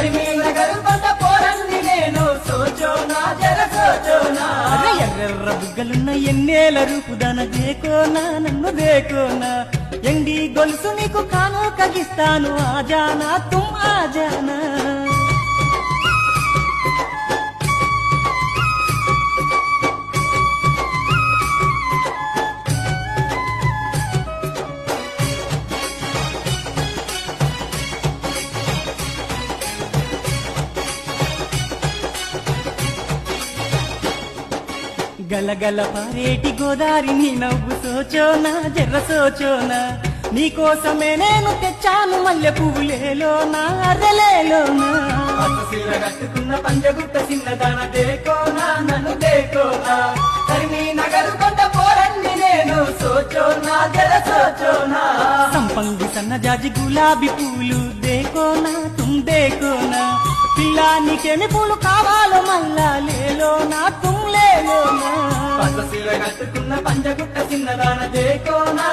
కరీంనగర్ కొండ పోరండి నేను సోచోనా జర సోచోనా ఎర్రెర్ర బుగ్గలున్న ఎన్నేల రూపుదన దేకోనా నన్ను దేకోనా ఎండి గొలుసు నీకు కాను కగిస్తాను ఆజానా తుమ్ ఆజానా గలగల పారేటి గోదారి నీ నవ్వు సోచోనా జర్ర సోచోనా నీకోసమే నేను తెచ్చాను మల్లె పువ్వులేలోనా అర్రలేలోనా పట్టుసీర కట్టుకున్న పంజగుట్ట చిన్నదాన దేకోనా నన్ను దేకోనా కరీంనగర్ కొండ పోరండి నేను సోచోనా జర సోచోనా సంపంగి సన్న జాజి గులాబీ పూలు దేకోనా తుమ్ దేకోనా పిల్లా నీకేమి పూలు కావాలో మల్లా లేలోనా తుమ్ లేలోనా పట్టుసీర కట్టుకున్న పంజగుట్ట చిన్నదాన దేకోనా